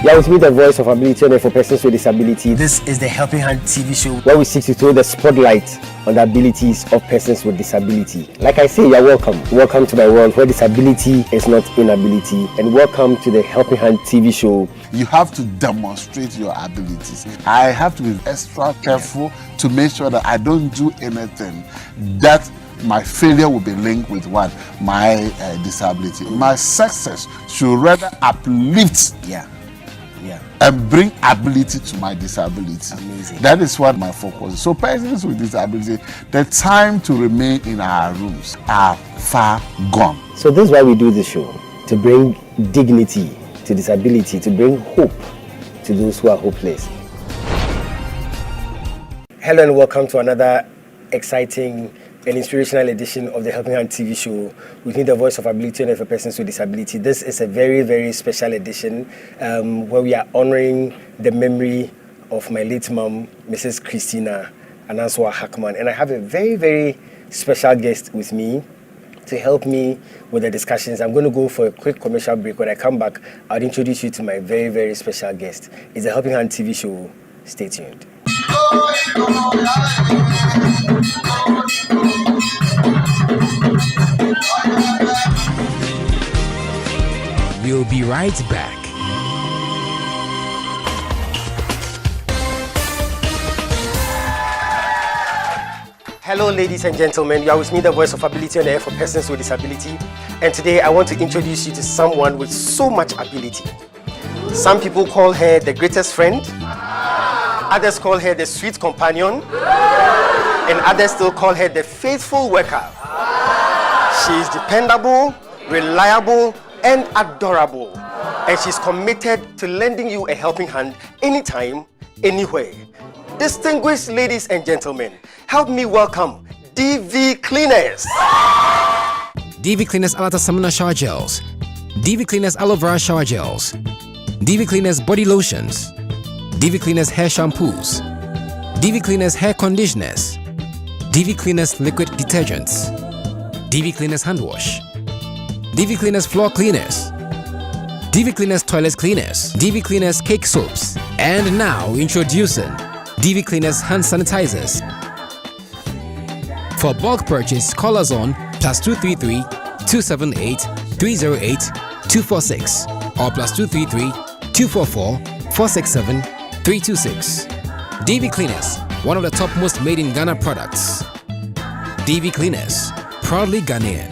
Yeah, with me, the voice of ability owner for persons with disabilities. This is the Helping Hand TV show, where we seek to throw the spotlight on the abilities of persons with disability. Like I say, you're welcome. Welcome to my world where disability is not inability. And welcome to the Helping Hand TV show. You have to demonstrate your abilities. I have to be extra careful to make sure that I don't do anything that my failure will be linked with what? My disability. My success should rather uplift and bring ability to my disability. Amazing. That is what my focus is. So persons with disability, the time to remain in our rooms are far gone. So this is why we do this show, to bring dignity to disability, to bring hope to those who are hopeless. Hello and welcome to another exciting and inspirational edition of the Helping Hand TV show. We need the voice of ability and for persons with disability. This is a very, very special edition where we are honoring the memory of my late mom, Mrs. Christina Anansiwa Hackman. And I have a very, very special guest with me to help me with the discussions. I'm going to go for a quick commercial break. When I come back, I'll introduce you to my very, very special guest. It's the Helping Hand TV show. Stay tuned. We'll be right back. Hello, ladies and gentlemen. You are with me, the voice of ability on the air for persons with disability. And today I want to introduce you to someone with so much ability. Some people call her the greatest friend. Others call her the sweet companion. And others still call her the faithful worker. She is dependable, reliable, and adorable. And she's committed to lending you a helping hand anytime, anywhere. Distinguished ladies and gentlemen, help me welcome DV Cleaners. DV Cleaners Alata Samana Shower Gels, DV Cleaners Aloe Vera Shower Gels, DV Cleaners Body Lotions, DV Cleaners Hair Shampoos, DV Cleaners Hair Conditioners, DV Cleaners Liquid Detergents, DV Cleaners Hand Wash, DV Cleaners Floor Cleaners, DV Cleaners Toilet Cleaners, DV Cleaners Cake Soaps, and now introducing DV Cleaners Hand Sanitizers. For bulk purchase, call us on +233 278 308 246 or +233 244 467 326. DV Cleaners, one of the topmost made in Ghana products. DV Cleaners, proudly Ghanaian.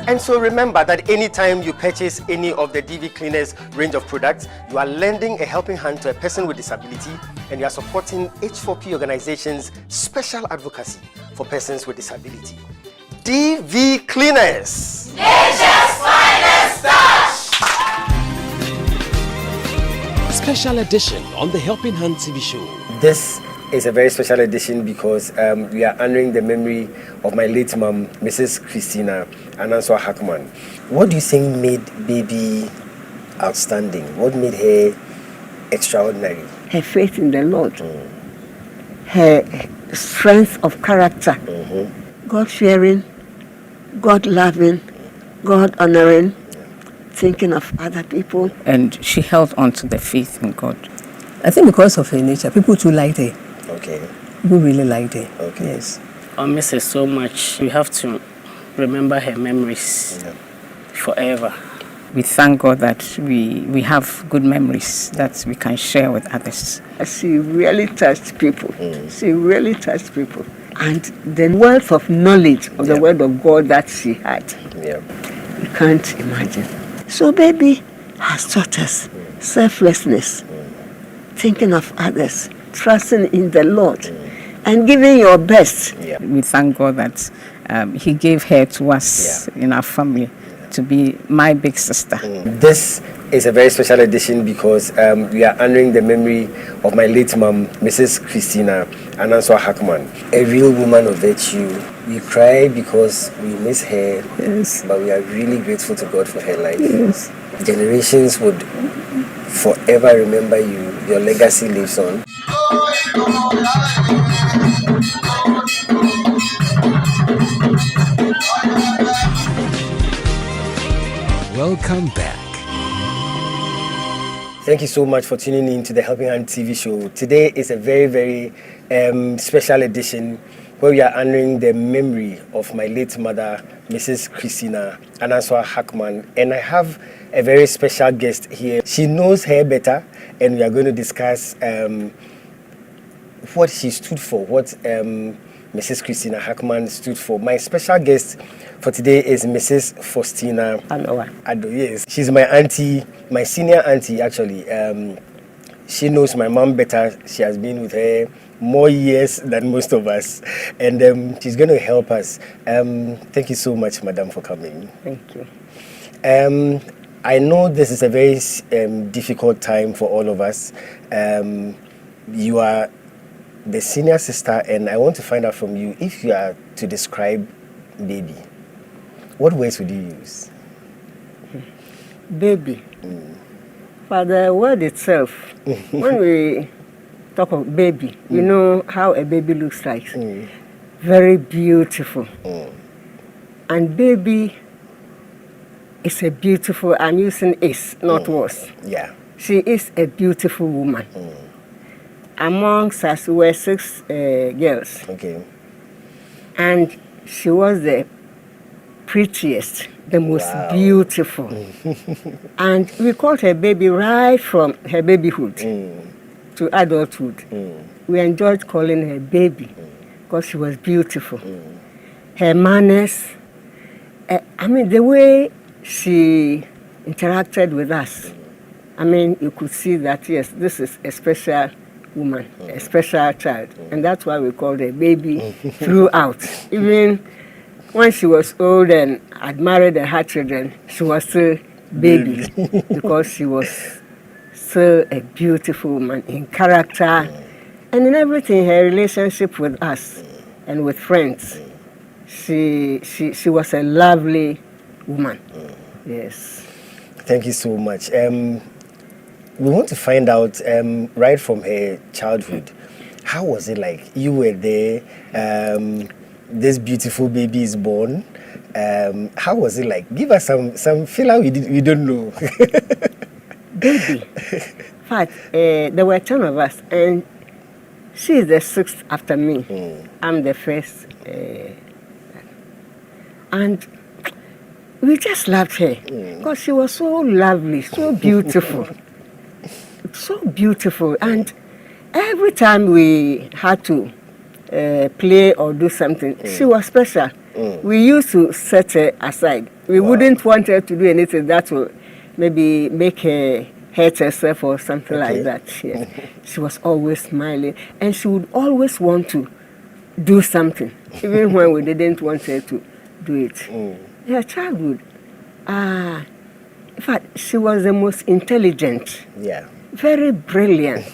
And so remember that anytime you purchase any of the DV Cleaners range of products, you are lending a helping hand to a person with disability and you are supporting H4P organization's special advocacy for persons with disability. DV Cleaners! Nature's finest touch! Special edition on the Helping Hand TV show. This is a very special edition because we are honoring the memory of my late mom, Mrs. Christina Anansiwa Hackman. What do you think made baby outstanding? What made her extraordinary? Her faith in the Lord, her strength of character, God-fearing, God-loving, God-honoring, thinking of other people. And she held on to the faith in God. I think because of her nature, people too liked her. Okay. People really liked her. Okay. Yes. I miss her so much. We have to remember her memories forever. We thank God that we have good memories that we can share with others. She really touched people. She really touched people. And the wealth of knowledge of the word of God that she had, you can't imagine. So baby has taught us selflessness, thinking of others, trusting in the Lord, and giving your best. We thank God that He gave her to us in our family to be my big sister. This is a very special edition because we are honoring the memory of my late mom, Mrs. Christina Anansiwa Hackman, a real woman of virtue. We cry because we miss her, but we are really grateful to God for her life. Generations would forever remember you. Your legacy lives on. Welcome back. Thank you so much for tuning in to the Helping Hand TV show. Today is a very, very special edition where we are honoring the memory of my late mother, Mrs. Christina Anansiwa Hackman. And I have a very special guest here. She knows her better, and we are going to discuss what she stood for, what Mrs. Christina Hackman stood for. My special guest for today is Mrs. Faustina Anowa Addo. Yes, she's my auntie, my senior auntie actually. She knows my mom better. She has been with her more years than most of us, and she's going to help us. Thank you so much, madam, for coming. Thank you. I know this is a very difficult time for all of us. You are the senior sister, and I want to find out from you, if you are to describe baby, what words would you use? Baby. For the word itself, when we talk of baby, you know how a baby looks like. Very beautiful. And baby is a beautiful, I'm using is, not was. Yeah. She is a beautiful woman. Amongst us, we were 6 girls. Okay. And she was the prettiest, the most beautiful. And we called her baby right from her babyhood to adulthood. We enjoyed calling her baby because she was beautiful. Her manners, I mean, the way she interacted with us, I mean, you could see that, yes, this is a special woman, a special child. And that's why we called her baby throughout. Even when she was old and had married and had children, she was still baby because she was still a beautiful woman in character and in everything, her relationship with us and with friends. She was a lovely woman. Yes. Thank you so much. We want to find out right from her childhood, how was it like? You were there, this beautiful baby is born. How was it like? Give us some feel how we don't know. Baby. In fact, there were 10 of us, and she is the 6th after me. I'm the first. And we just loved her because she was so lovely, so beautiful. So beautiful. And every time we had to play or do something, she was special. We used to set her aside. We wouldn't want her to do anything that would maybe make her hurt herself or something like that. Yes. She was always smiling, and she would always want to do something, even when we didn't want her to do it. Her childhood, in fact, she was the most intelligent. Yeah. Very brilliant.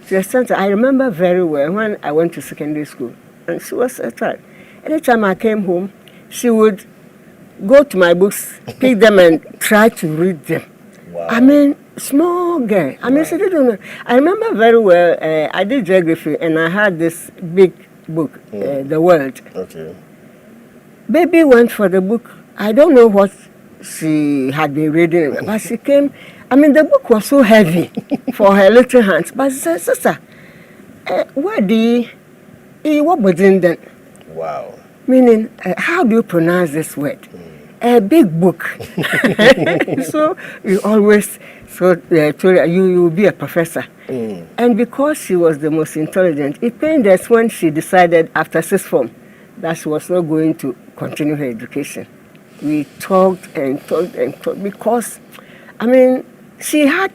I remember very well when I went to secondary school, and she was a child. Anytime I came home, she would go to my books, pick them, and try to read them. Wow. I mean, small girl. I mean, she didn't know. I remember very well, I did geography, and I had this big book, The World. Okay. Baby went for the book. I don't know what she had been reading, but she came. I mean, the book was so heavy for her little hands. But she said, sister, what was in there? Wow. Meaning, how do you pronounce this word? A big book. So you always told her, you will be a professor. And because she was the most intelligent, it pained us when she decided after 6th form that she was not going to continue her education. We talked and talked and talked because, I mean, she had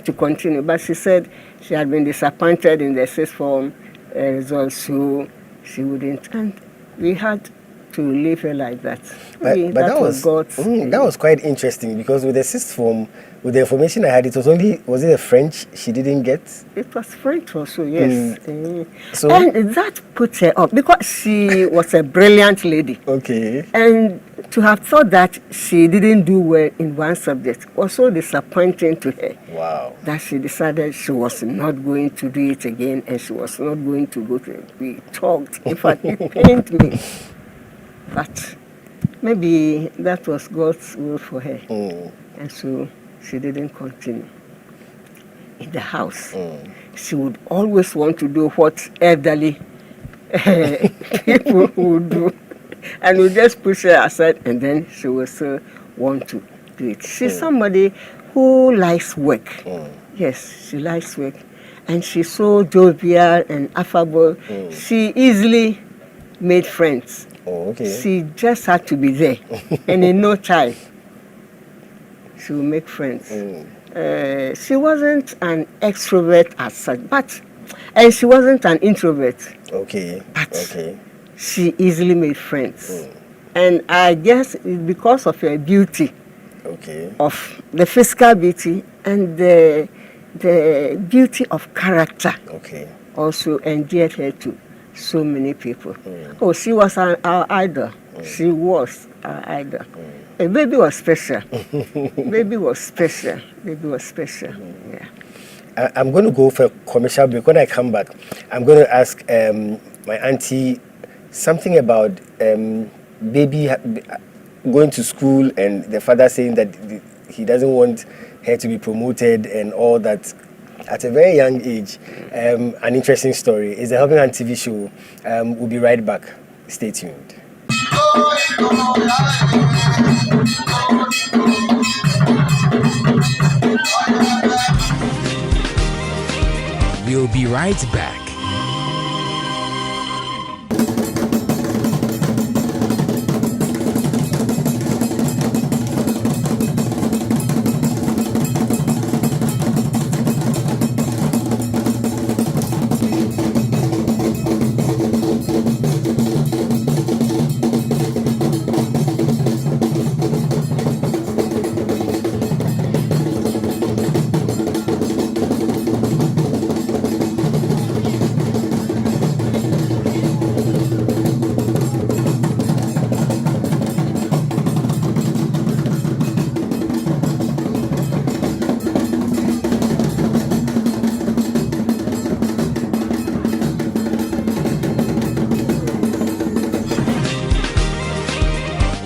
to continue, but she said she had been disappointed in the 6th form results, so she wouldn't. And we had to leave her like that. But that was quite interesting, because with the 6th form, with the information I had, was it the French she didn't get? It was French also, yes. So, and that put her up because she was a brilliant lady. Okay. And to have thought that she didn't do well in one subject was so disappointing to her. Wow. That she decided she was not going to do it again, and she was not going to go to it. We talked. In fact, it pained me. But maybe that was God's will for her. And so she didn't continue. in the house. She would always want to do what elderly people would do. And we just push her aside, and then she will still want to do it. She's somebody who likes work. Yes, she likes work. And she's so jovial and affable. She easily made friends. Oh, okay. She just had to be there. And in no time, she will make friends. She wasn't an extrovert as such, and she wasn't an introvert. Okay. But she easily made friends. And I guess it's because of her beauty, of the physical beauty and the beauty of character, also endeared her to so many people. Oh, she was our idol. She was our idol. And baby was special. Baby was special. Baby was special. Yeah. I'm going to go for a commercial break. When I come back, I'm going to ask my auntie something about baby going to school and the father saying that he doesn't want her to be promoted and all that at a very young age. An interesting story. It's the Helping Hand TV show. We'll be right back. Stay tuned. We'll be right back.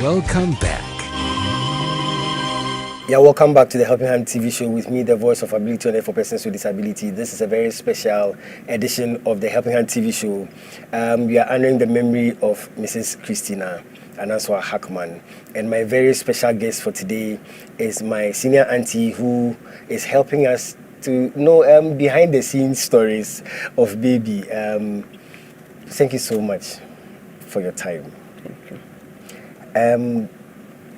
Welcome back. Yeah, welcome back to the Helping Hand TV show with me, the voice of ability on air for persons with disability. This is a very special edition of the Helping Hand TV show. We are honoring the memory of Mrs. Christina Anansiwa Hackman. And my very special guest for today is my senior auntie who is helping us to know behind the scenes stories of baby. Thank you so much for your time. Thank you.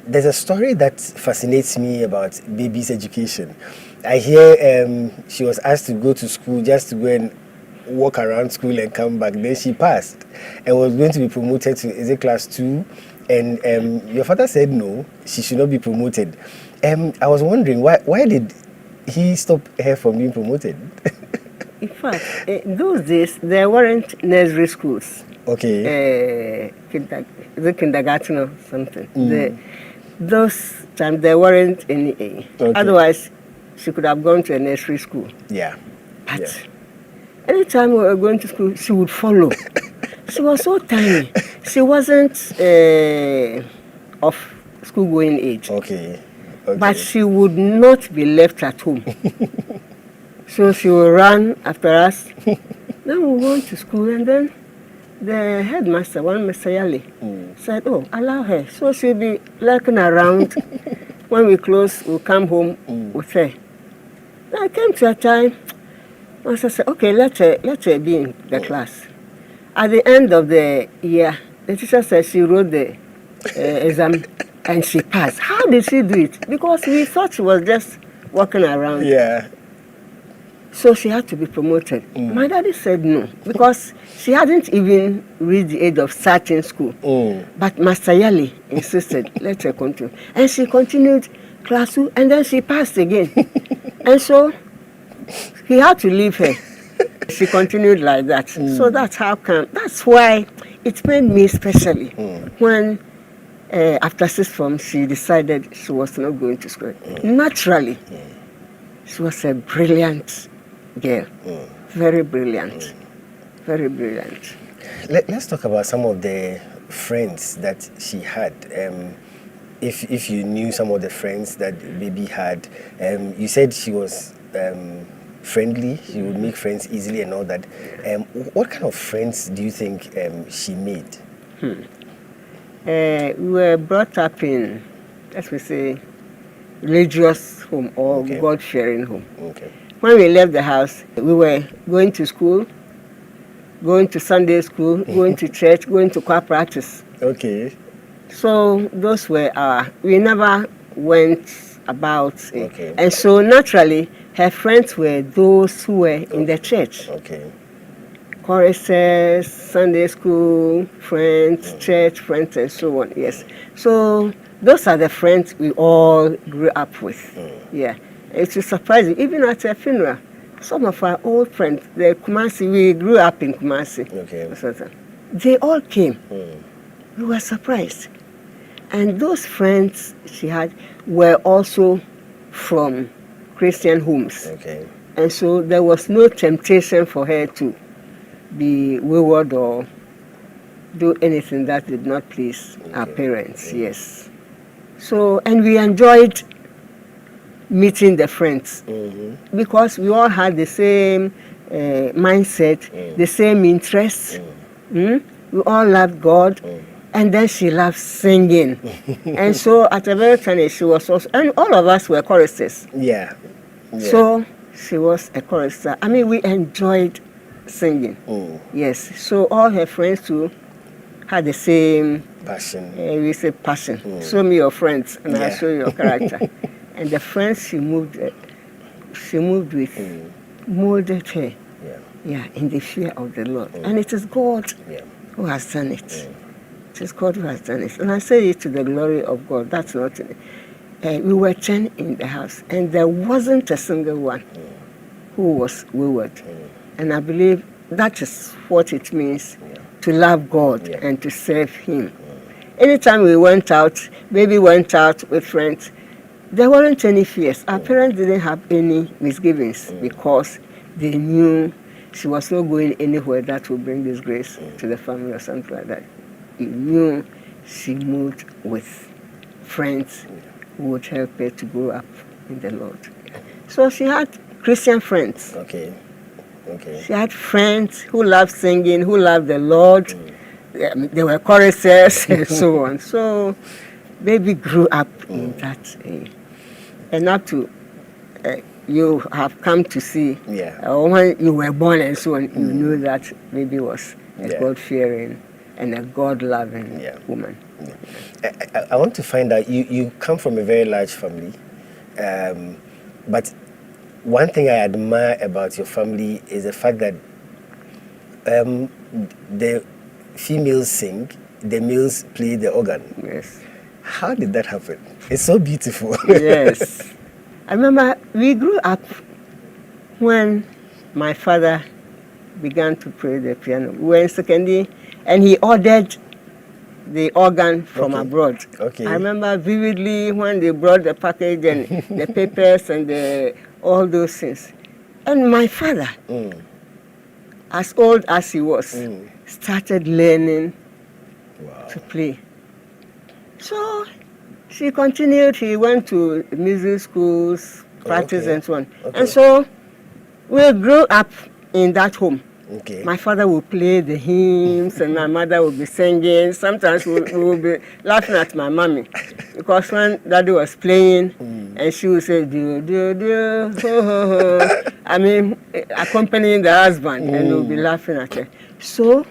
There's a story that fascinates me about baby's education. I hear she was asked to go to school just to go and walk around school and come back. Then she passed and was going to be promoted to, is it class 2? And your father said no, she should not be promoted. I was wondering, why did he stop her from being promoted? In fact, in those days, there weren't nursery schools. Okay. The kindergarten or something. Those times there weren't any. Okay. Otherwise, she could have gone to a nursery school. Yeah. But anytime we were going to school, she would follow. She was so tiny. She wasn't of school-going age. Okay. But she would not be left at home. So she would run after us. Then we went to school, and then the headmaster, one Mr. Yali, said, oh, allow her. So she'll be lurking around. When we close, we'll come home with her. Then I came to a time, Master said, okay, let her be in the class. At the end of the year, the teacher said she wrote the exam and she passed. How did she do it? Because we thought she was just walking around. Yeah. So she had to be promoted. My daddy said no, because she hadn't even reached the age of starting school. But Master Yali insisted, let her continue. And she continued class 2, and then she passed again. And so he had to leave her. She continued like that. So that's how come. That's why it made me especially when after 6th form she decided she was not going to school. Naturally, she was a brilliant girl. Very brilliant. Very brilliant. Let's talk about some of the friends that she had. If you knew some of the friends that baby had, you said she was friendly. She would make friends easily and all that. What kind of friends do you think she made? We were brought up in, as we say, religious home or God-fearing home. Okay. When we left the house, we were going to school, going to Sunday school, going to church, going to choir practice. Okay. So those were we never went about. Okay. And so naturally, her friends were those who were in the church. Okay. Choruses, Sunday school friends, church friends, and so on. Yes. So those are the friends we all grew up with. Yeah. It was surprising. Even at a funeral, some of our old friends, the Kumasi, we grew up in Kumasi. Okay. They all came. We were surprised. And those friends she had were also from Christian homes. Okay. And so there was no temptation for her to be wayward or do anything that did not please our parents. Yes. So, and we enjoyed meeting the friends because we all had the same mindset, the same interests. We all loved God. And then she loved singing. And so at a very tiny, she was also, and all of us were choristers. Yeah. So she was a chorister. I mean, we enjoyed singing. Yes. So all her friends too had the same passion. We say passion. Show me your friends, and I'll show you your character. And the friends she moved with molded her. Yeah, in the fear of the Lord. And it is God who has done it. It is God who has done it. And I say it to the glory of God. That's not it. We were 10 in the house, and there wasn't a single one who was wayward. And I believe that is what it means to love God and to serve Him. Anytime we went out, maybe went out with friends, there weren't any fears. Our parents didn't have any misgivings because they knew she was not going anywhere that would bring disgrace to the family or something like that. He knew she moved with friends who would help her to grow up in the Lord. So she had Christian friends. Okay. She had friends who loved singing, who loved the Lord. They were choristers and so on. So baby grew up in that. And up to you have come to see, when you were born and so on, you knew that baby was a God-fearing and a God-loving woman. I want to find out, you come from a very large family, but one thing I admire about your family is the fact that the females sing, the males play the organ. Yes. How did that happen? It's so beautiful. Yes. I remember we grew up when my father began to play the piano. We were in secondary, and he ordered the organ from abroad. Okay. I remember vividly when they brought the package and the papers and all those things. And my father, as old as he was, started learning to play. So she continued. He went to music schools, practice and so on. And so we grew up in that home. My father would play the hymns and my mother would be singing. Sometimes we would be laughing at my mommy because when daddy was playing and she would say, do, do, do, ho, ho, ho. I mean, accompanying the husband, and we would be laughing at her. So,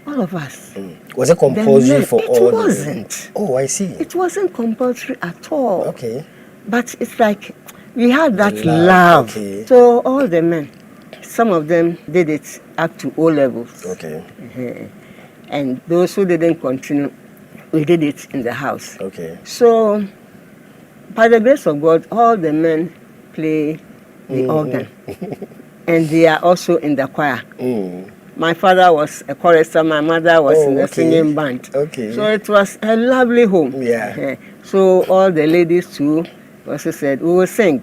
all of us. Was it compulsory for all? It wasn't. Oh, I see. It wasn't compulsory at all. Okay. But it's like we had that love. So all the men, some of them did it up to O levels. Okay. And those who didn't continue, we did it in the house. Okay. So, by the grace of God, all the men play the organ. And they are also in the choir. My father was a chorister, my mother was in the singing band. So it was a lovely home. So all the ladies too also said, we will sing.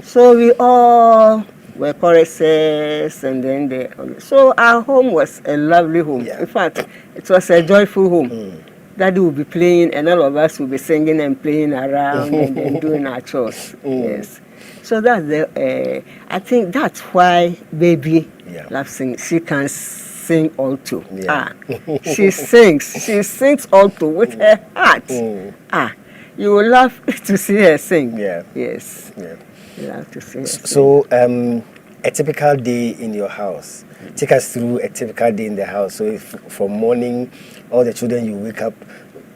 So we all were choristers, and then so our home was a lovely home. In fact, it was a joyful home. Daddy would be playing, and all of us would be singing and playing around and then doing our chores. Yes. So that's I think that's why baby loves singing. She can sing alto. She sings alto with her heart. You will love to see her sing. Yes. You love to see her sing. So a typical day in your house. Take us through a typical day in the house. So if from morning, all the children, you wake up,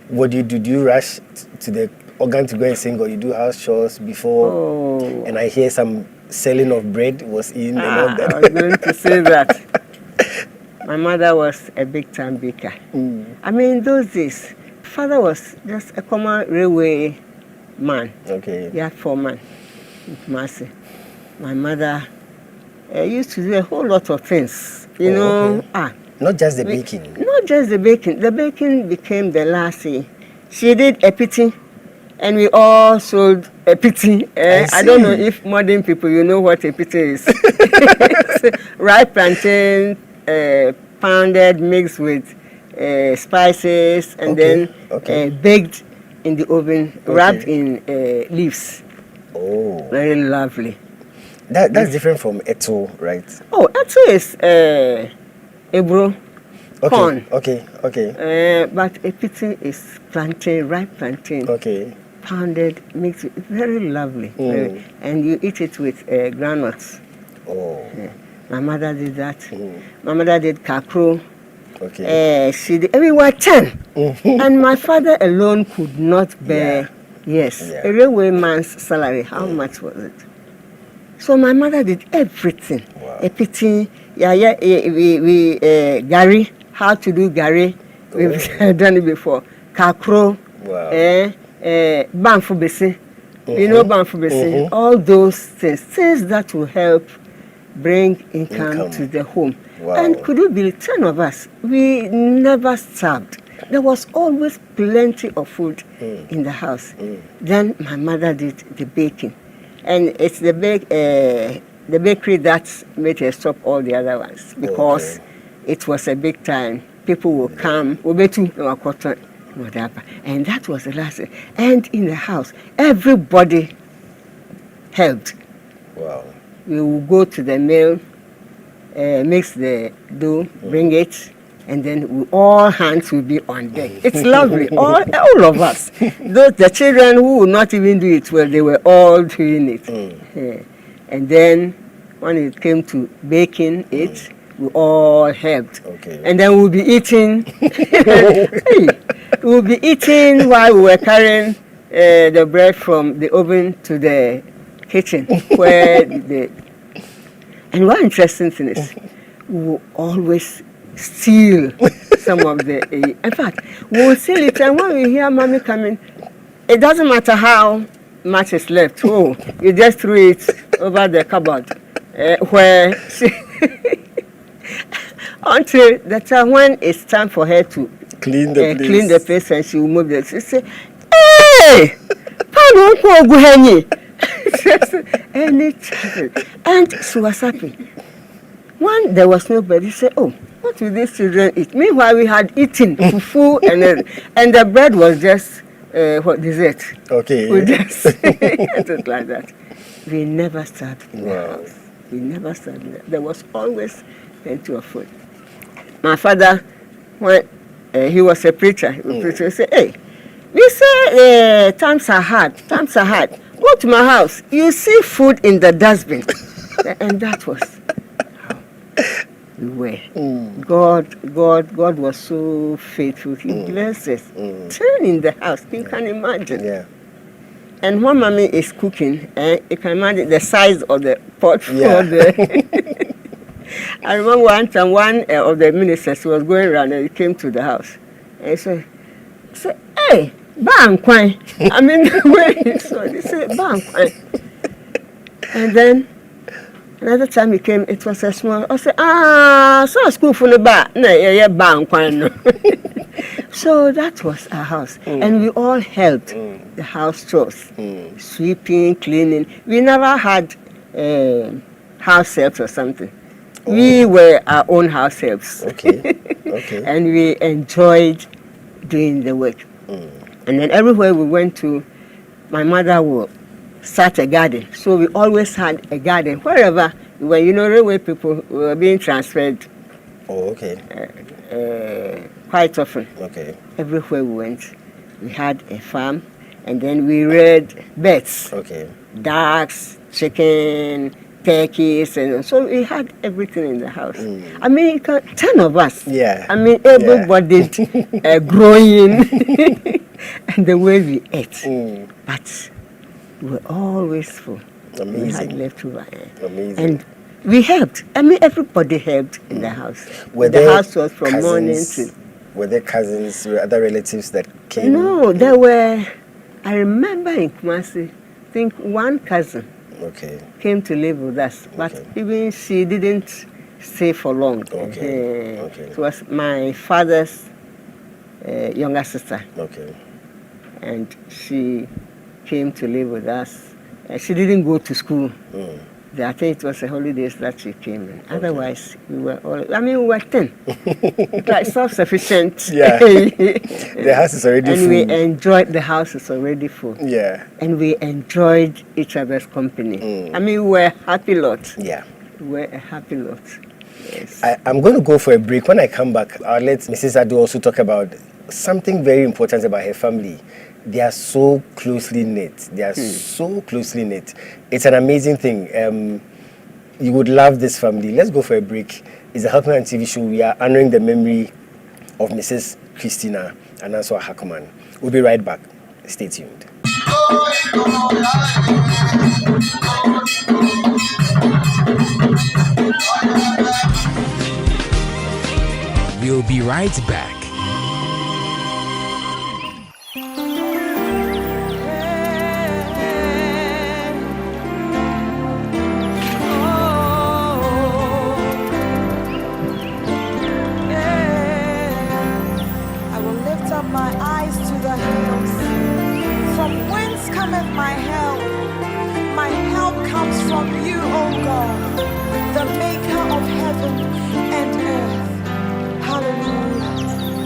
what do you do? Do you rush to the organ to go and sing, or you do house chores before? And I hear some selling of bread was in and all that. I was going to say that. My mother was a big time baker. I mean, in those days, father was just a common railway man. He had 4 men with Mercy. My mother used to do a whole lot of things, you know. Not just the baking. Not just the baking. The baking became the last thing. She did a pity, and we all sold a pity. I don't know if modern people, you know what a pity is. Ripe plantain, pounded, mixed with spices, and then baked in the oven, wrapped in leaves. Very lovely. That's different from eto, right? Oh, eto is ebro, corn. But a piti is plantain, ripe plantain. Pounded, mixed with, very lovely. And you eat it with granules. My mother did that. My mother did kakro. She did everywhere 10. And my father alone could not bear. A railway man's salary. How much was it? So my mother did everything. A pity, we gari, how to do gari. We've done it before. Kakro, banfu besi. You know banfu besi. All those things that will help bring income to the home. And could you believe 10 of us? We never starved. There was always plenty of food in the house. Then my mother did the baking. And it's the bakery that made her stop all the other ones, because it was a big time. People will come, and that was the last thing. And in the house, everybody helped. We will go to the mill, mix the dough, bring it, and then all hands will be on deck. It's lovely, all of us. The children who would not even do it well, they were all doing it. And then when it came to baking it, we all helped. And then we'll be eating. We'll be eating while we were carrying the bread from the oven to the kitchen. And one interesting thing is, we will always steal some of the. In fact, we'll steal it, and when we hear mommy coming, it doesn't matter how much is left. You just threw it over the cupboard, where she until the time when it's time for her to clean the place, and she will move it. She say, "Hey, and she was happy. When there was nobody, she said, what will these children eat? Meanwhile, we had eaten fufu, and the bread was just dessert. We just just like that. We never starved in the house. We never starved in the house. There was always plenty of food. My father, when he was a preacher, he said, hey, we say times are hard. Go to my house. You see food in the dustbin. And that was how we were. God was so faithful. He blessed us. 10 in the house. You can imagine. And when mommy is cooking, you can imagine the size of the pot for the... I remember one time one of the ministers was going around, and he came to the house. And he said, hey, bang kwai. I mean, the way he saw it, he said, bang kwai. And then another time he came, it was a small. I said, so school for the bar. No, yeah, bang kwai. No. So that was our house, and we all helped the house chores, sweeping, cleaning. We never had house helps or something. We were our own house helps. And we enjoyed doing the work. And then everywhere we went to, my mother would start a garden. So we always had a garden wherever we were. You know, railway people were being transferred. Oh, okay. Quite often. Okay. Everywhere we went, we had a farm, and then we reared birds. Okay. Ducks, chicken, turkeys, and so we had everything in the house. I mean, 10 of us. Yeah. I mean, able-bodied, growing, and the way we ate. But we were always full. Amazing. We had leftover. Amazing. And we helped. I mean, everybody helped in the house. The house was from morning to... Were there cousins, were other relatives that came? No, there were... I remember in Kumasi, I think one cousin came to live with us, but even she didn't stay for long. It was my father's younger sister. And she came to live with us. She didn't go to school. I think it was the holidays that she came in. Otherwise, we were all, I mean, we were 10. Like self-sufficient. Yeah. The house is already full. And we enjoyed, the house is already full. Yeah. And we enjoyed each other's company. I mean, we were a happy lot. Yeah. We were a happy lot. Yes. I'm going to go for a break. When I come back, I'll let Mrs. Addo also talk about something very important about her family. They are so closely knit. They are so closely knit. It's an amazing thing. You would love this family. Let's go for a break. It's a Helping Hand TV show. We are honoring the memory of Mrs. Christina Anansiwa Hackman. We'll be right back. Stay tuned. We'll be right back. My eyes to the hills, from whence cometh my help? My help comes from you, O God, the maker of heaven and earth. Hallelujah.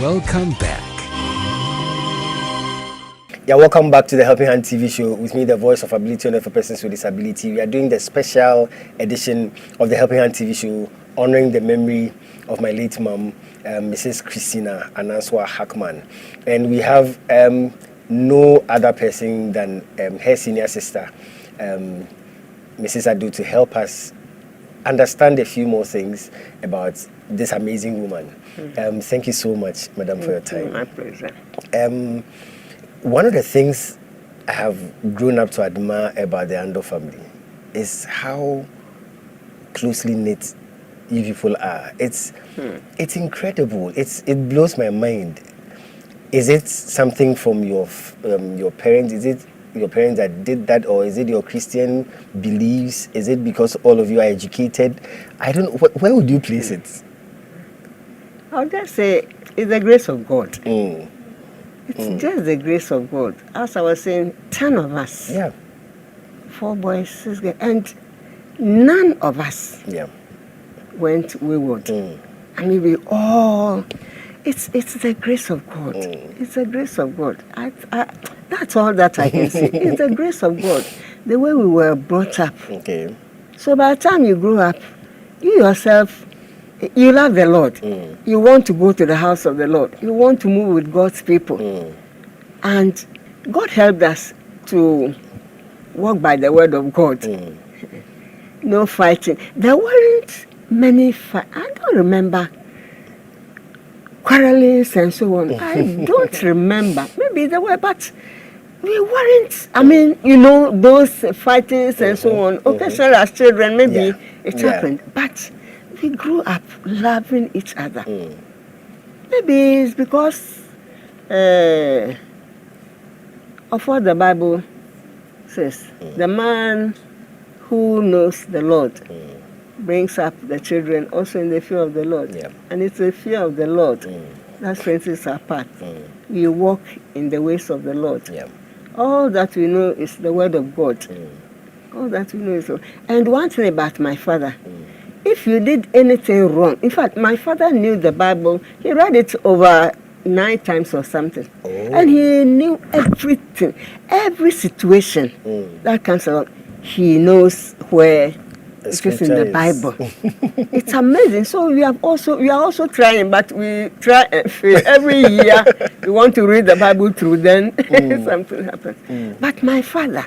Welcome back. Yeah, welcome back to the Helping Hand TV show with me, the voice of ability owner for persons with disability. We are doing the special edition of the Helping Hand TV show, honoring the memory of my late mom, Mrs. Christina Anansiwa Hackman. And we have no other person than her senior sister, Mrs. Addo, to help us understand a few more things about this amazing woman. Thank you so much, Madam, for your time. My pleasure. One of the things I have grown up to admire about the Ando family is how closely knit you people are. It's incredible. It blows my mind. Is it something from your parents? Is it your parents that did that, or is it your Christian beliefs? Is it because all of you are educated? I don't know. Where would you place it? I'll just say it's the grace of God. It's just the grace of God. As I was saying, 10 of us. Yeah. 4 boys, 6 girls. And none of us went wayward. I mean, we all... It's the grace of God. It's the grace of God. That's all that I can say. It's the grace of God. The way we were brought up. Okay. So by the time you grow up, you yourself... You love the Lord. You want to go to the house of the Lord. You want to move with God's people. And God helped us to walk by the word of God. No fighting. There weren't many fights. I don't remember quarrelings and so on. I don't remember. Maybe there were, but we weren't. I mean, you know, those fightings and so on. Occasionally as children, maybe it happened. But we grew up loving each other. Maybe it's because of what the Bible says. The man who knows the Lord brings up the children also in the fear of the Lord. And it's the fear of the Lord that strengthens our path. We walk in the ways of the Lord. All that we know is the word of God. All that we know is... And one thing about my father, if you did anything wrong, in fact, my father knew the Bible. He read it over 9 times or something. And he knew everything, every situation that comes along. He knows where it is in the Bible. It's amazing. So we are also trying, but we try and fail. Every year we want to read the Bible through, then something happens. But my father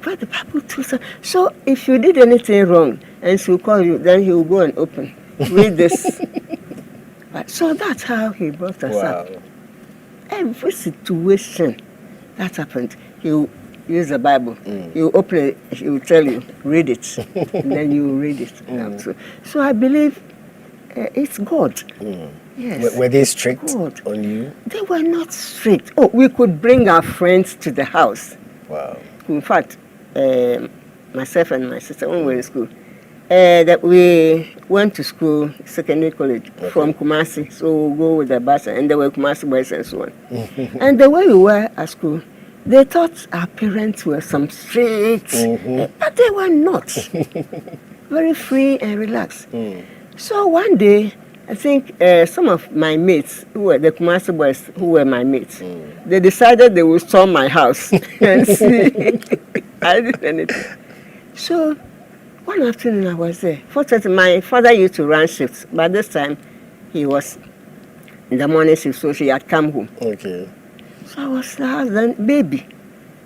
read the Bible through. So if you did anything wrong, and she'll call you, then he will go and open. Read this. So that's how he brought us up. Every situation that happened, he'll use the Bible. He'll open it, he'll tell you, read it. And then you read it. So I believe it's God. Yes. Were they strict on you? They were not strict. Oh, we could bring our friends to the house. Wow. In fact, myself and my sister, when we were in school, that we went to school, secondary college, from Kumasi. So we'll go with the bus, and there were Kumasi boys and so on. And the way we were at school, they thought our parents were some strict, but they were not. Very free and relaxed. So one day, I think some of my mates, who were the Kumasi boys, who were my mates, they decided they would storm my house and see I did anything. So one afternoon I was there. Fortunately, my father used to run shifts, but this time he was in the morning shift, so she had come home. Okay. So I was like, then, baby,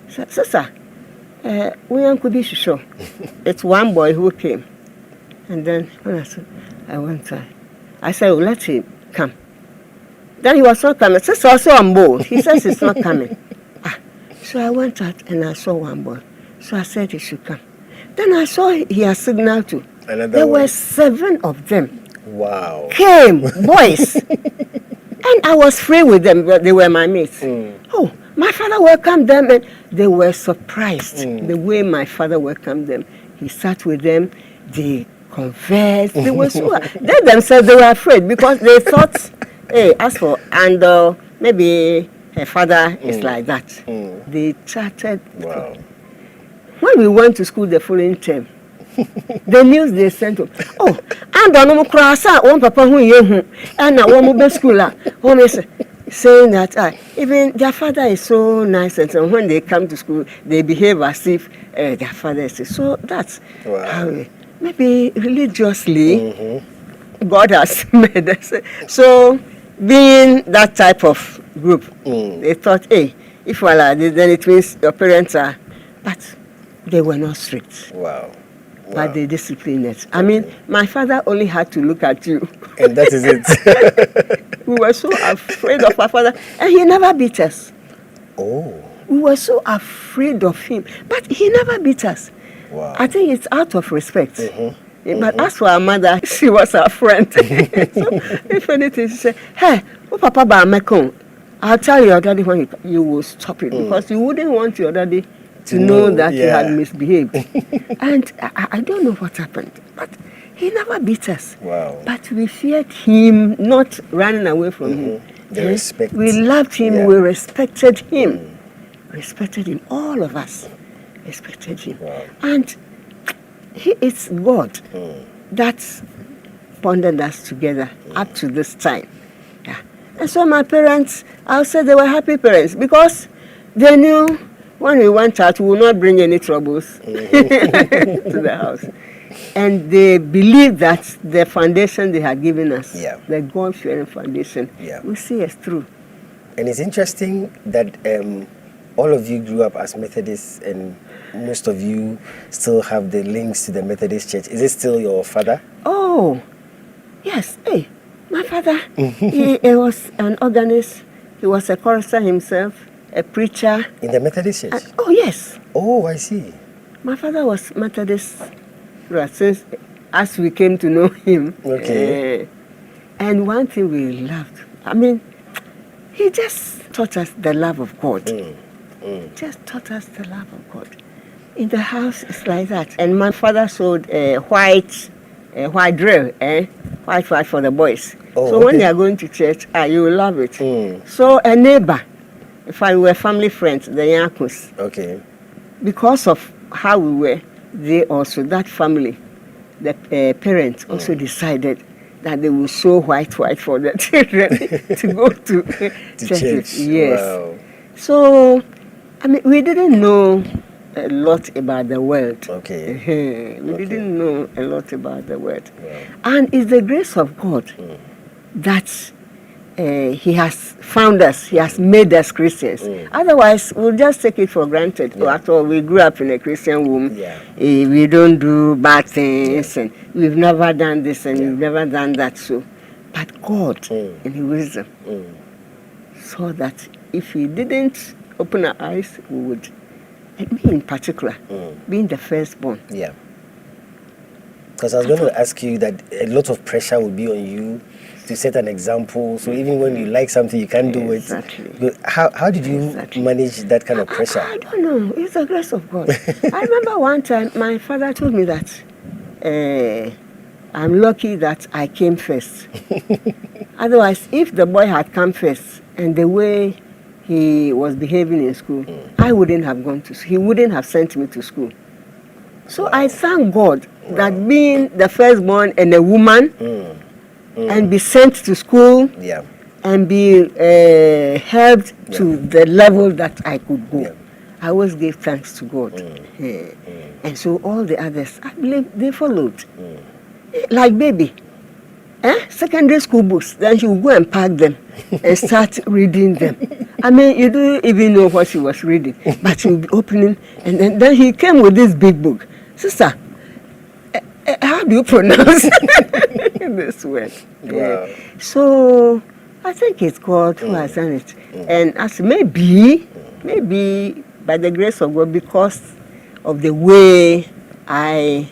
sister, we could be sure. It's one boy who came. And then when I went there, I said, well, let him come. Then he was not coming. Sister also on board. He says he's not coming. So I went out and I saw one boy. So I said he should come. Then I saw he had signaled to. There were 7 of them. Wow. Came, boys. And I was free with them. They were my mates. Oh, my father welcomed them, and they were surprised the way my father welcomed them. He sat with them. They conversed. They were so... They themselves, they were afraid because they thought, hey, as for Ando, maybe her father is like that. They chatted. Wow. When we went to school the following term, the news they sent to, oh, London no krasa one papa hu ye hu and na one be school home is saying that even their father is so nice, and so when they come to school they behave as if their father is. So that's how maybe religiously God has made us. So being that type of group, they thought, hey, if you are like this, then it means your parents are, but they were not strict. Wow. But they disciplined us. I mean, my father only had to look at you. And that is it. We were so afraid of our father, and he never beat us. Oh. We were so afraid of him, but he never beat us. Wow. I think it's out of respect. But as for our mother, she was our friend. So if anything, she said, hey, oh, Papa Bamekon, I'll tell your daddy when you will stop it, because you wouldn't want your daddy to know that you had misbehaved. And I don't know what happened, but he never beat us. Wow. But we feared him, not running away from him. The respect. We loved him, we respected him. Respected him, all of us respected him. Wow. And it's God that bonded us together up to this time. Yeah. And so my parents, I'll say they were happy parents, because they knew when we went out, we would not bring any troubles to the house. And they believed that the foundation they had given us, the God-fearing foundation, will see us through. And it's interesting that all of you grew up as Methodists, and most of you still have the links to the Methodist Church. Is it still your father? Oh, yes. Hey, my father, he was an organist. He was a chorister himself, a preacher. In the Methodist Church? Oh, yes. Oh, I see. My father was Methodist since as we came to know him. Okay. And one thing we loved, I mean, he just taught us the love of God. Just taught us the love of God. In the house, it's like that. And my father sold white drill, white for the boys. So when they are going to church, you will love it. So a neighbor, if I were family friends, the Yankos. Okay. Because of how we were, they also, that family, the parents also decided that they will sew white for the children to go to church. Yes. Wow. So, I mean, we didn't know a lot about the world. Okay. We didn't know a lot about the world. Wow. And it's the grace of God that he has found us. He has made us Christians. Otherwise, we'll just take it for granted. After all, we grew up in a Christian home. We don't do bad things, and we've never done this, and we've never done that. So, but God, in His wisdom, saw that if He didn't open our eyes, we would. And me in particular, being the firstborn. Yeah. Because I was going to ask you that a lot of pressure would be on you to set an example. So even when you like something, you can't do it. How did you manage that kind of pressure? I don't know. It's the grace of God. I remember one time my father told me that I'm lucky that I came first. Otherwise, if the boy had come first and the way he was behaving in school, I wouldn't have gone to school. He wouldn't have sent me to school. So I thank God that being the firstborn and a woman and be sent to school and be helped to the level that I could go. I always gave thanks to God. And so all the others, I believe they followed. Like baby. Secondary school books, then she would go and pack them and start reading them. I mean, you don't even know what she was reading, but she would be opening, and then he came with this big book. Sister, how do you pronounce this word? Wow. So I think it's God who has done it. And as maybe by the grace of God, because of the way I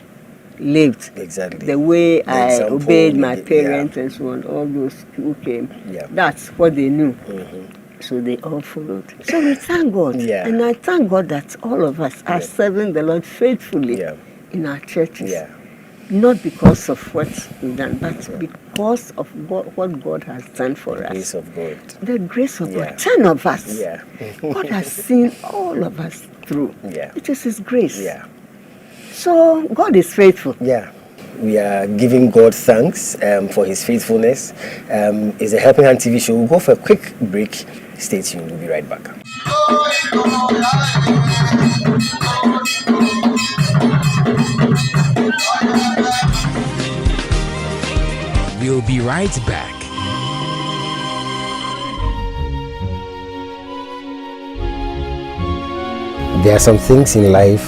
lived, the way I obeyed my parents and so on, all those who came, that's what they knew. So they all followed. So we thank God. And I thank God that all of us are serving the Lord faithfully in our churches. Not because of what we've done, but because of what God has done for us. The grace of God. The grace of God. 10 of us. God has seen all of us through. It is His grace. So God is faithful. We are giving God thanks for his faithfulness. It's a Helping Hand TV show. We'll go for a quick break. Stay tuned. We'll be right back. We'll be right back. There are some things in life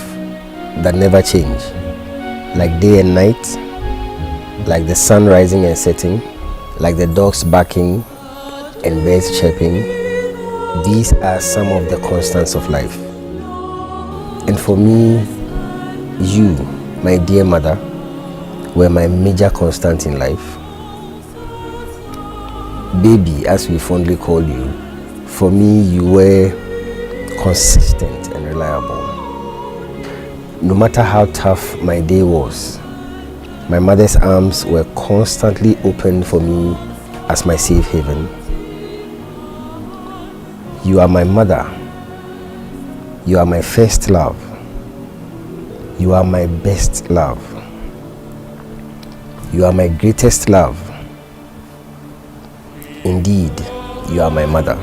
that never change, like day and night, like the sun rising and setting, like the dogs barking and birds chirping. These are some of the constants of life. And for me, you, my dear mother, were my major constant in life. Baby, as we fondly call you, for me, you were consistent and reliable. No matter how tough my day was, my mother's arms were constantly open for me as my safe haven. You are my mother. You are my first love. You are my best love. You are my greatest love. Indeed, you are my mother.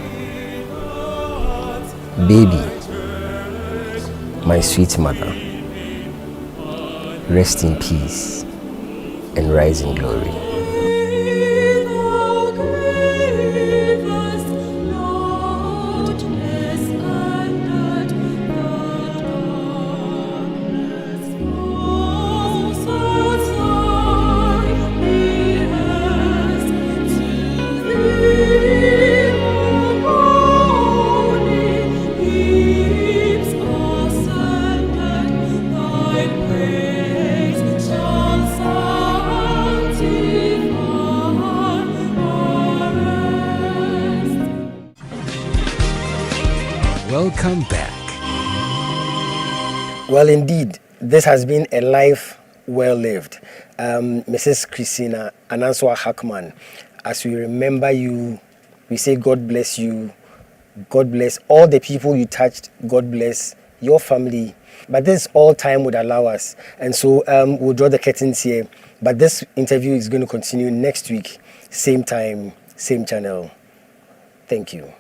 Baby, my sweet mother, rest in peace and rise in glory. Welcome back. Well, indeed, this has been a life well lived. Mrs. Christina Anansiwa Hackman, as we remember you, we say God bless you, God bless all the people you touched, God bless your family. But this all time would allow us. And so we'll draw the curtains here. But this interview is going to continue next week, same time, same channel. Thank you.